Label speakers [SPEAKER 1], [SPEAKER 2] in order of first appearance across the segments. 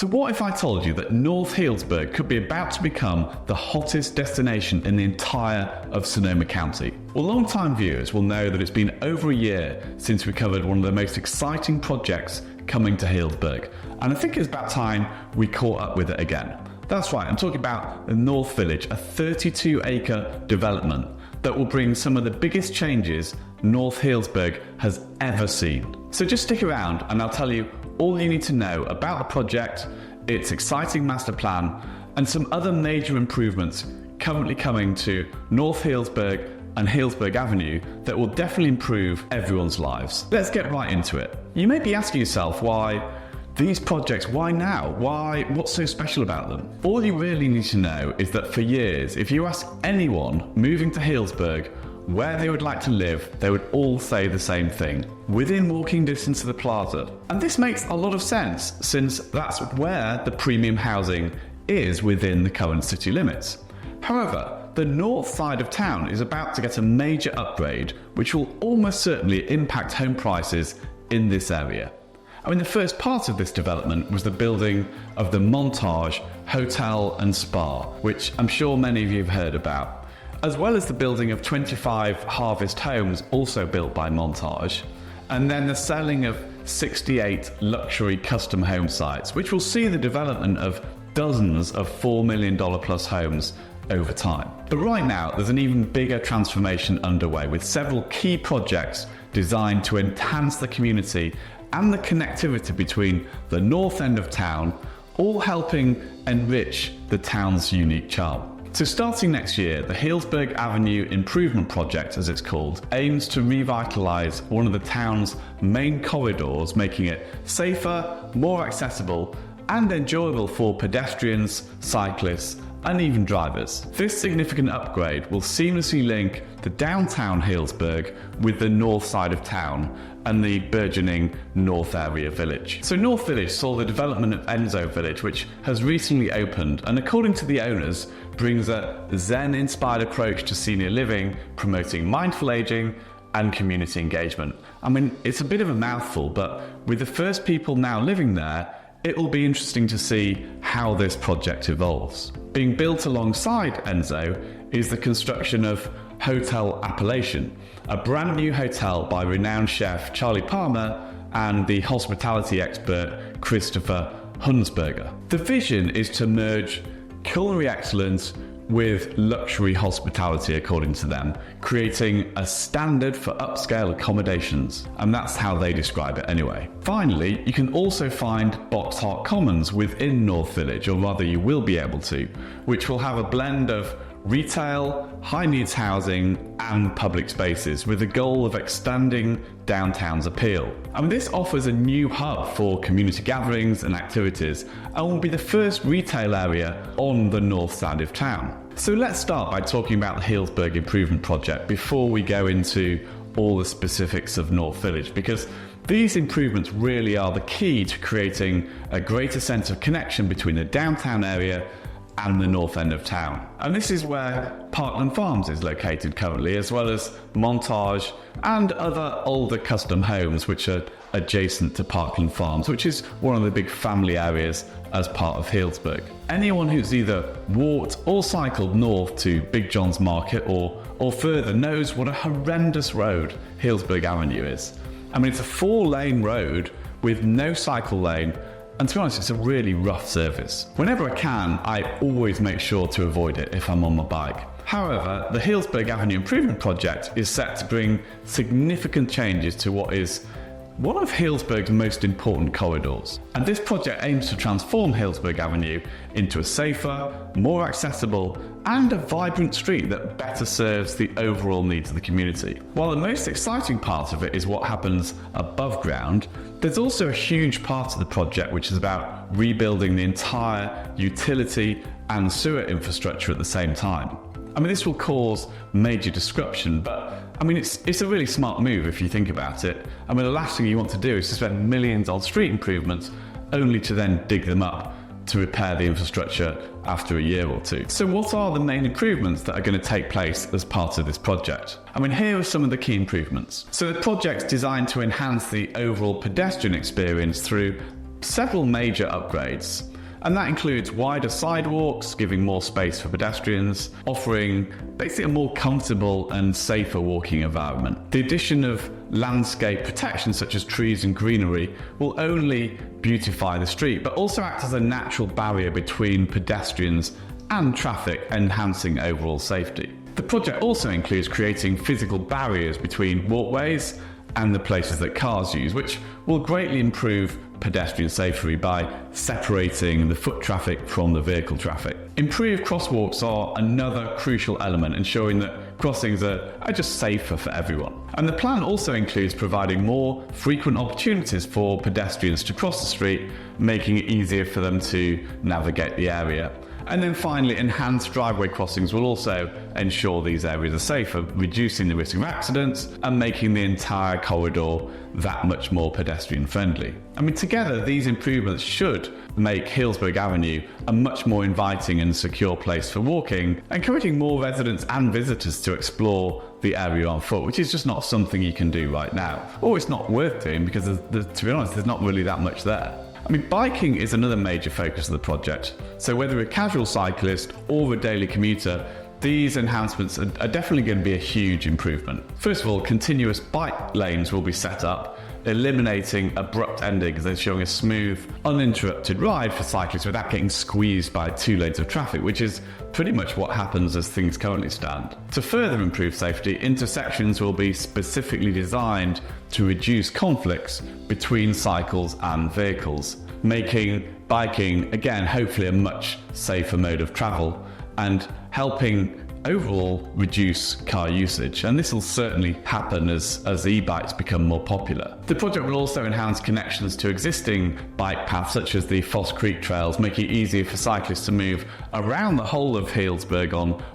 [SPEAKER 1] So what if I told you that North Healdsburg could be about to become the hottest destination in the entire of Sonoma County? Well, long-time viewers will know that it's been over a year since we covered one of the most exciting projects coming to Healdsburg, and I think it's about time we caught up with it again. That's right, I'm talking about the North Village, a 32-acre development that will bring some of the biggest changes North Healdsburg has ever seen. So just stick around and I'll tell you all you need to know about the project, its exciting master plan, and some other major improvements currently coming to North Healdsburg and Healdsburg Avenue that will definitely improve everyone's lives. Let's get right into it. You may be asking yourself why these projects, why now? What's so special about them? All you really need to know is that for years, if you ask anyone moving to Healdsburg where they would like to live, they would all say the same thing: within walking distance of the plaza. And this makes a lot of sense, since that's where the premium housing is within the current city limits. However, the north side of town is about to get a major upgrade, which will almost certainly impact home prices in this area. I mean, the first part of this development was the building of the Montage Hotel and Spa, which I'm sure many of you have heard about, as well as the building of 25 Harvest homes also built by Montage, and then the selling of 68 luxury custom home sites, which will see the development of dozens of $4 million plus homes over time. But right now, there's an even bigger transformation underway, with several key projects designed to enhance the community and the connectivity between the north end of town, all helping enrich the town's unique charm. So starting next year, the Healdsburg Avenue Improvement Project, as it's called, aims to revitalise one of the town's main corridors, making it safer, more accessible, and enjoyable for pedestrians, cyclists, and even drivers. This significant upgrade will seamlessly link the downtown Healdsburg with the north side of town and the burgeoning North Area Village. So North Village saw the development of Enso Village, which has recently opened, and according to the owners, brings a Zen-inspired approach to senior living, promoting mindful aging and community engagement. I mean, it's a bit of a mouthful, but with the first people now living there, it will be interesting to see how this project evolves. Being built alongside Enso is the construction of Hotel Appellation, a brand new hotel by renowned chef Charlie Palmer and the hospitality expert Christopher Hunsberger. The vision is to merge culinary excellence with luxury hospitality, according to them, creating a standard for upscale accommodations, and that's how they describe it anyway. Finally, you can also find Boxheart Commons within North Village, or rather you will be able to, which will have a blend of retail, high needs housing and public spaces, with the goal of expanding downtown's appeal. And this offers a new hub for community gatherings and activities, and will be the first retail area on the north side of town. So let's start by talking about the Healdsburg Improvement Project before we go into all the specifics of North Village, because these improvements really are the key to creating a greater sense of connection between the downtown area and the north end of town. And this is where Parkland Farms is located currently, as well as Montage and other older custom homes which are adjacent to Parkland Farms, which is one of the big family areas as part of Healdsburg. Anyone who's either walked or cycled north to Big John's Market or further knows what a horrendous road Healdsburg Avenue is. I mean, it's a 4-lane road with no cycle lane, and to be honest, it's a really rough surface. Whenever I can, I always make sure to avoid it if I'm on my bike. However, the Healdsburg Avenue Improvement Project is set to bring significant changes to what is one of Healdsburg's most important corridors. And this project aims to transform Healdsburg Avenue into a safer, more accessible, and a vibrant street that better serves the overall needs of the community. While the most exciting part of it is what happens above ground, there's also a huge part of the project which is about rebuilding the entire utility and sewer infrastructure at the same time. I mean, this will cause major disruption, but I mean, it's a really smart move if you think about it. I mean, the last thing you want to do is to spend millions on street improvements only to then dig them up to repair the infrastructure after a year or two. So what are the main improvements that are going to take place as part of this project? I mean, here are some of the key improvements. So the project's designed to enhance the overall pedestrian experience through several major upgrades. And that includes wider sidewalks, giving more space for pedestrians, offering basically a more comfortable and safer walking environment. The addition of landscape protection such as trees and greenery will only beautify the street, but also act as a natural barrier between pedestrians and traffic, enhancing overall safety. The project also includes creating physical barriers between walkways and the places that cars use, which will greatly improve pedestrian safety by separating the foot traffic from the vehicle traffic. Improved crosswalks are another crucial element, ensuring that crossings are just safer for everyone. And the plan also includes providing more frequent opportunities for pedestrians to cross the street, making it easier for them to navigate the area. And then finally, enhanced driveway crossings will also ensure these areas are safer, reducing the risk of accidents and making the entire corridor that much more pedestrian friendly. I mean, together, these improvements should make Healdsburg Avenue a much more inviting and secure place for walking, encouraging more residents and visitors to explore the area on foot, which is just not something you can do right now. Or it's not worth doing because, to be honest, there's not really that much there. I mean, biking is another major focus of the project. So whether a casual cyclist or a daily commuter, these enhancements are definitely going to be a huge improvement. First of all, continuous bike lanes will be set up, eliminating abrupt endings, ensuring a smooth, uninterrupted ride for cyclists without getting squeezed by 2 lanes of traffic, which is pretty much what happens as things currently stand. To further improve safety, intersections will be specifically designed to reduce conflicts between cycles and vehicles, making biking, again, hopefully a much safer mode of travel and helping overall reduce car usage, and this will certainly happen as e-bikes become more popular. The project will also enhance connections to existing bike paths such as the Foss Creek trails, making it easier for cyclists to move around the whole of Healdsburg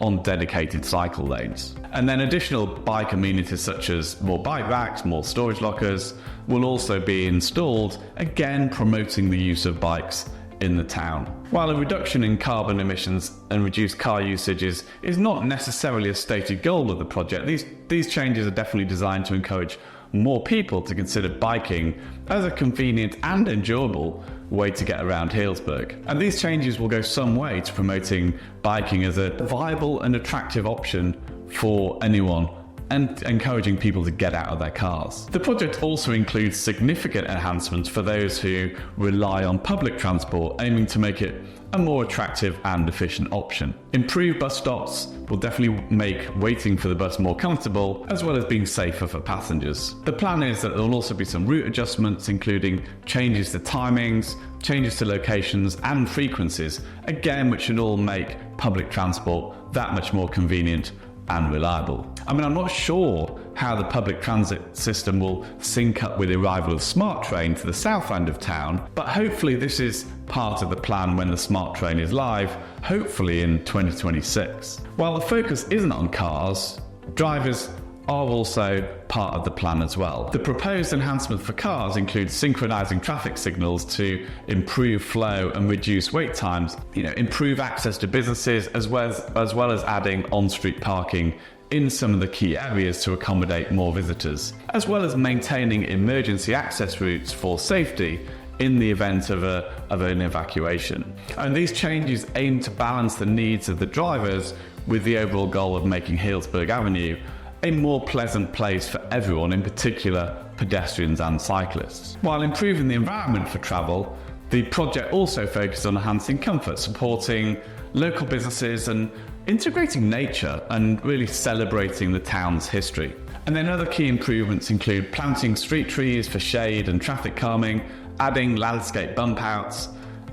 [SPEAKER 1] on dedicated cycle lanes. And then additional bike amenities such as more bike racks, more storage lockers will also be installed, again promoting the use of bikes in the town. While a reduction in carbon emissions and reduced car usage is not necessarily a stated goal of the project, these changes are definitely designed to encourage more people to consider biking as a convenient and enjoyable way to get around Healdsburg. And these changes will go some way to promoting biking as a viable and attractive option for anyone and encouraging people to get out of their cars. The project also includes significant enhancements for those who rely on public transport, aiming to make it a more attractive and efficient option. Improved bus stops will definitely make waiting for the bus more comfortable, as well as being safer for passengers. The plan is that there will also be some route adjustments, including changes to timings, changes to locations and frequencies, again, which should all make public transport that much more convenient and reliable. I mean, I'm not sure how the public transit system will sync up with the arrival of Smart Train to the south end of town, but hopefully this is part of the plan when the Smart Train is live, hopefully in 2026. While the focus isn't on cars, drivers are also part of the plan as well. The proposed enhancements for cars include synchronizing traffic signals to improve flow and reduce wait times, improve access to businesses, as well as adding on-street parking in some of the key areas to accommodate more visitors, as well as maintaining emergency access routes for safety in the event of an evacuation. And these changes aim to balance the needs of the drivers with the overall goal of making Healdsburg Avenue a more pleasant place for everyone, in particular pedestrians and cyclists. While improving the environment for travel, the project also focuses on enhancing comfort, supporting local businesses and integrating nature and really celebrating the town's history. And then other key improvements include planting street trees for shade and traffic calming, adding landscape bump outs,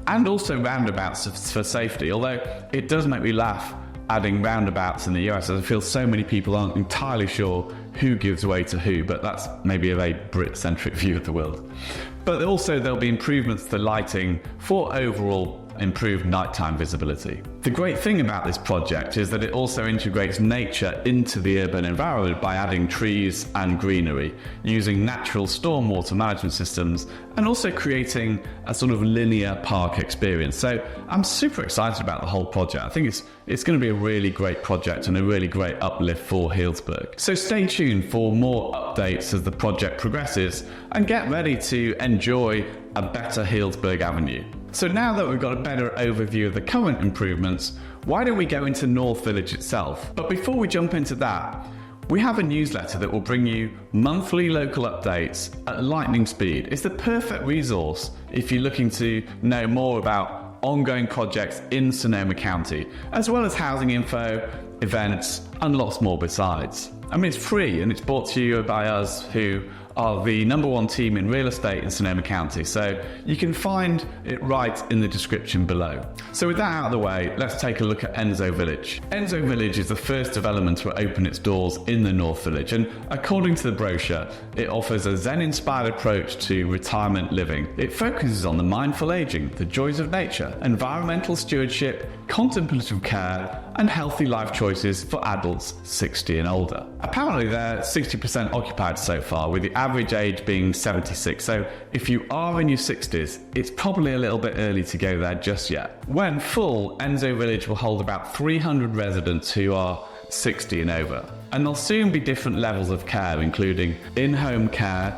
[SPEAKER 1] and also roundabouts for safety, although it does make me laugh adding roundabouts in the US, as I feel so many people aren't entirely sure who gives way to who, but that's maybe a very Brit-centric view of the world. But also there'll be improvements to lighting for overall improved nighttime visibility. The great thing about this project is that it also integrates nature into the urban environment by adding trees and greenery, using natural stormwater management systems, and also creating a sort of linear park experience. So I'm super excited about the whole project. I think it's going to be a really great project and a really great uplift for Healdsburg. So stay tuned for more updates as the project progresses, and get ready to enjoy a better Healdsburg Avenue. So now that we've got a better overview of the current improvements, why don't we go into North Village itself? But before we jump into that, we have a newsletter that will bring you monthly local updates at lightning speed. It's the perfect resource if you're looking to know more about ongoing projects in Sonoma County, as well as housing info, events, and lots more besides. I mean, it's free and it's brought to you by us who are the #1 team in real estate in Sonoma County, so you can find it right in the description below. So with that out of the way, let's take a look at Enso Village. Enso Village is the first development to open its doors in the North Village, and according to the brochure, it offers a Zen-inspired approach to retirement living. It focuses on the mindful aging, the joys of nature, environmental stewardship, contemplative care, and healthy life choices for adults 60 and older. Apparently they're 60% occupied so far, with the average age being 76, so if you are in your 60s, it's probably a little bit early to go there just yet. When full, Enso Village will hold about 300 residents who are 60 and over, and there'll soon be different levels of care, including in-home care,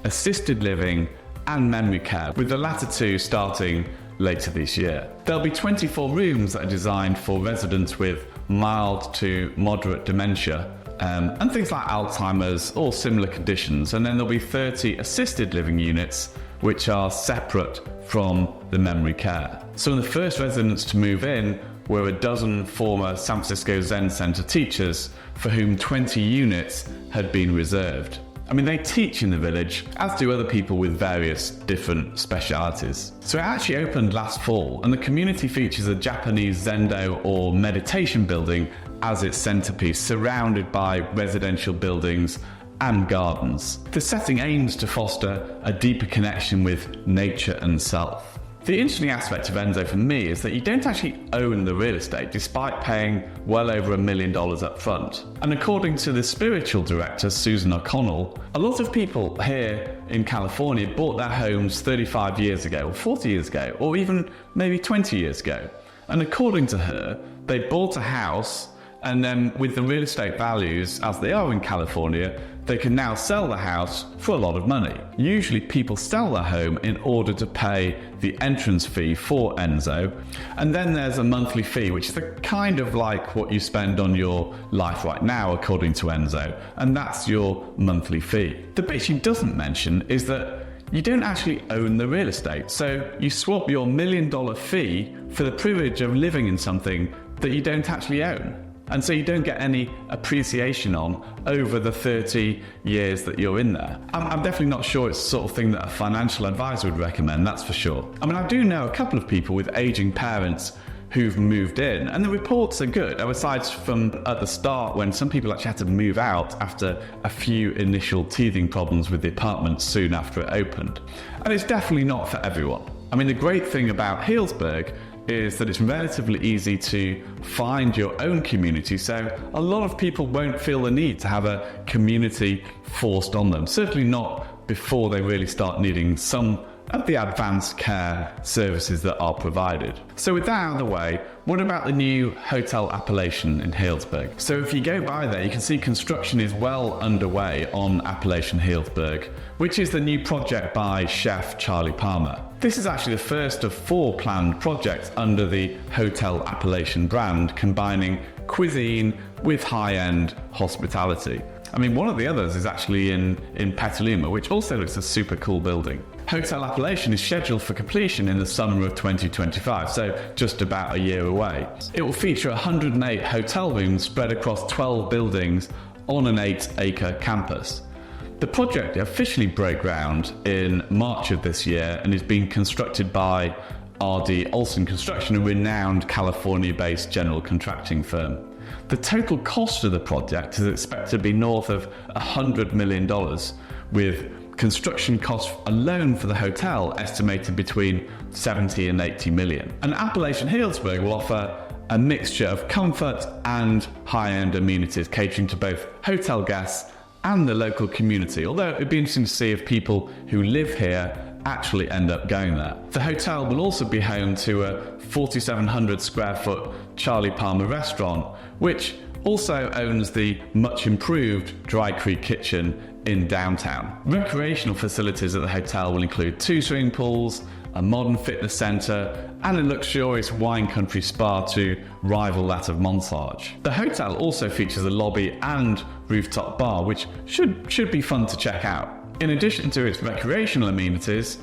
[SPEAKER 1] assisted living, and memory care, with the latter two starting later this year. There'll be 24 rooms that are designed for residents with mild to moderate dementia, and things like Alzheimer's or similar conditions, and then there'll be 30 assisted living units which are separate from the memory care. Some of the first residents to move in were a dozen former San Francisco Zen Center teachers for whom 20 units had been reserved. I mean, they teach in the village, as do other people with various different specialities. So it actually opened last fall, and the community features a Japanese Zendo or meditation building as its centerpiece, surrounded by residential buildings and gardens. The setting aims to foster a deeper connection with nature and self. The interesting aspect of Enso for me is that you don't actually own the real estate, despite paying well over $1 million up front. And according to the spiritual director, Susan O'Connell, a lot of people here in California bought their homes 35 years ago, or 40 years ago, or even maybe 20 years ago. And according to her, they bought a house, and then with the real estate values as they are in California, they can now sell the house for a lot of money. Usually people sell their home in order to pay the entrance fee for Enso, and then there's a monthly fee, which is kind of like what you spend on your life right now according to Enso, and that's your monthly fee. The bit she doesn't mention is that you don't actually own the real estate, so you swap your $1 million fee for the privilege of living in something that you don't actually own. And so you don't get any appreciation on over the 30 years that you're in there. I'm definitely not sure it's the sort of thing that a financial advisor would recommend, that's for sure. I mean, I do know a couple of people with aging parents who've moved in, and the reports are good, aside from at the start when some people actually had to move out after a few initial teething problems with the apartment soon after it opened. And it's definitely not for everyone. I mean, the great thing about Healdsburg is that it's relatively easy to find your own community, so a lot of people won't feel the need to have a community forced on them, certainly not before they really start needing some of the advanced care services that are provided. So with that out of the way, what about the new Hotel Appellation in Healdsburg? So if you go by there, you can see construction is well underway on Appellation Healdsburg, which is the new project by chef Charlie Palmer. This is actually the first of 4 planned projects under the Hotel Appellation brand, combining cuisine with high-end hospitality. I mean, one of the others is actually in Petaluma, which also looks a super cool building. Hotel Appellation is scheduled for completion in the summer of 2025, so just about a year away. It will feature 108 hotel rooms spread across 12 buildings on an 8-acre campus. The project officially broke ground in March of this year and is being constructed by R.D. Olson Construction, a renowned California-based general contracting firm. The total cost of the project is expected to be north of $100 million, with construction costs alone for the hotel estimated between 70 and 80 million. And Appellation Healdsburg will offer a mixture of comfort and high-end amenities, catering to both hotel guests and the local community, although it'd be interesting to see if people who live here actually end up going there. The hotel will also be home to a 4,700 square foot Charlie Palmer restaurant, which also owns the much improved Dry Creek Kitchen in downtown. Recreational facilities at the hotel will include 2 swimming pools, a modern fitness centre, and a luxurious wine country spa to rival that of Montage. The hotel also features a lobby and rooftop bar, which should be fun to check out. In addition to its recreational amenities,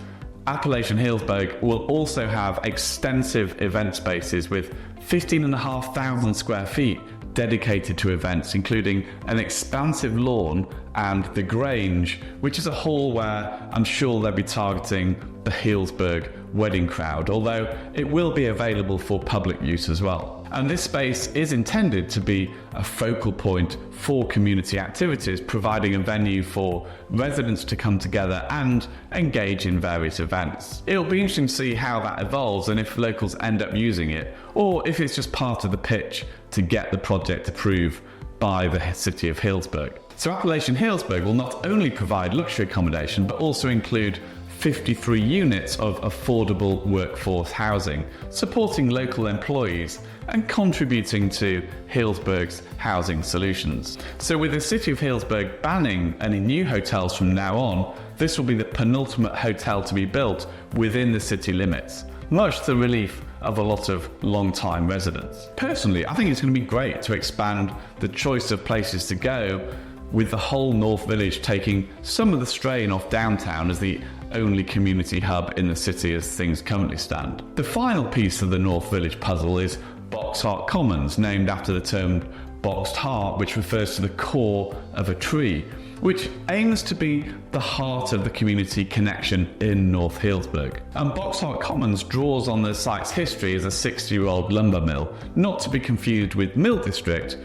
[SPEAKER 1] Appellation Healdsburg will also have extensive event spaces with 15,500 square feet dedicated to events, including an expansive lawn and the Grange, which is a hall where I'm sure they'll be targeting the Healdsburg wedding crowd, although it will be available for public use as well. And this space is intended to be a focal point for community activities, providing a venue for residents to come together and engage in various events. It'll be interesting to see how that evolves and if locals end up using it, or if it's just part of the pitch to get the project approved by the city of Healdsburg. So Appellation Healdsburg will not only provide luxury accommodation, but also include 53 units of affordable workforce housing, supporting local employees and contributing to Healdsburg's housing solutions. So with the city of Healdsburg banning any new hotels from now on, this will be the penultimate hotel to be built within the city limits, much to the relief of a lot of long-time residents. Personally, I think it's going to be great to expand the choice of places to go, with the whole North Village taking some of the strain off downtown as the only community hub in the city as things currently stand. The final piece of the North Village puzzle is Boxheart Commons, named after the term boxed heart, which refers to the core of a tree, which aims to be the heart of the community connection in North Healdsburg. And Boxheart Commons draws on the site's history as a 60-year-old lumber mill, not to be confused with Mill District.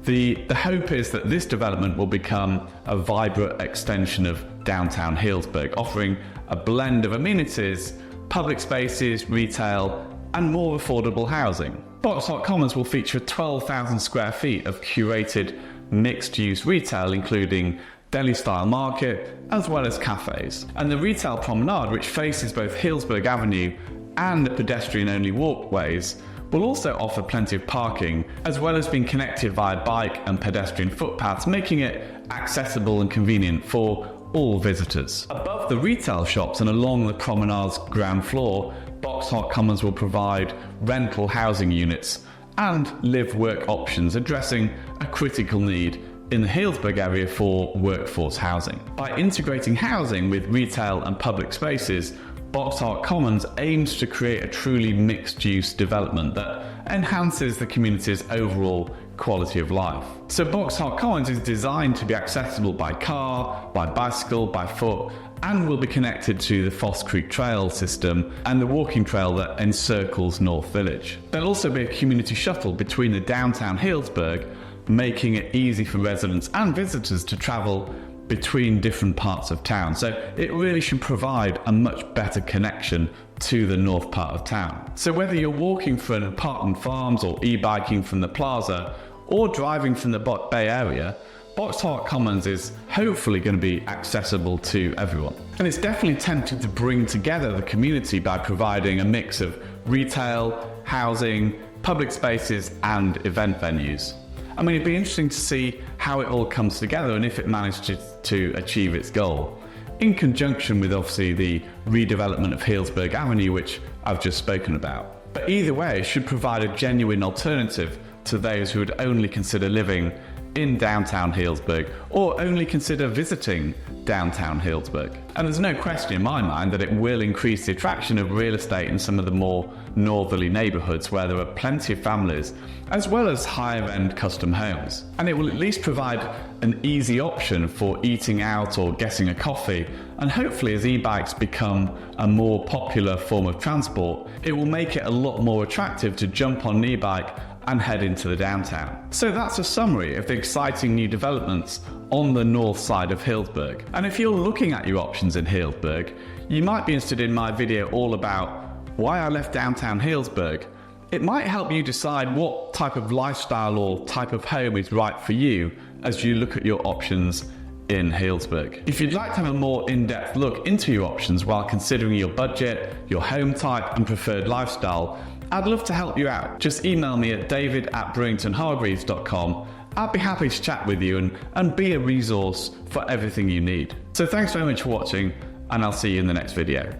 [SPEAKER 1] The hope is that this development will become a vibrant extension of downtown Healdsburg, offering a blend of amenities, public spaces, retail, and more affordable housing. Boxheart Commons will feature 12,000 square feet of curated mixed-use retail, including deli-style market, as well as cafes. And the retail promenade, which faces both Healdsburg Avenue and the pedestrian-only walkways, will also offer plenty of parking, as well as being connected via bike and pedestrian footpaths, making it accessible and convenient for all visitors. Above the retail shops and along the promenade's ground floor, Boxheart Commons will provide rental housing units and live-work options, addressing a critical need in the Healdsburg area for workforce housing. By integrating housing with retail and public spaces, Boxheart Commons aims to create a truly mixed-use development that enhances the community's overall quality of life. So Boxheart Commons is designed to be accessible by car, by bicycle, by foot, and will be connected to the Foss Creek Trail system and the walking trail that encircles North Village. There'll also be a community shuttle between the downtown Healdsburg, making it easy for residents and visitors to travel between different parts of town. So it really should provide a much better connection to the north part of town. So whether you're walking from Parkland Farms or e-biking from the plaza or driving from the Bay Area, Boxheart Commons is hopefully going to be accessible to everyone. And it's definitely tempting to bring together the community by providing a mix of retail, housing, public spaces and event venues. I mean, it'd be interesting to see how it all comes together and if it managed to achieve its goal, in conjunction with obviously the redevelopment of Healdsburg Avenue, which I've just spoken about. But either way, it should provide a genuine alternative to those who would only consider living in downtown Healdsburg or only consider visiting downtown Healdsburg. And there's no question in my mind that it will increase the attraction of real estate in some of the more northerly neighbourhoods where there are plenty of families, as well as higher-end custom homes. And it will at least provide an easy option for eating out or getting a coffee, and hopefully as e-bikes become a more popular form of transport, it will make it a lot more attractive to jump on an e-bike and head into the downtown. So that's a summary of the exciting new developments on the north side of Healdsburg. And if you're looking at your options in Healdsburg, you might be interested in my video all about why I left downtown Healdsburg. It might help you decide what type of lifestyle or type of home is right for you as you look at your options in Healdsburg. If you'd like to have a more in-depth look into your options while considering your budget, your home type and preferred lifestyle, I'd love to help you out. Just email me at david@brewingtonhargreaves.com I'd be happy to chat with you and be a resource for everything you need. So thanks very much for watching, and I'll see you in the next video.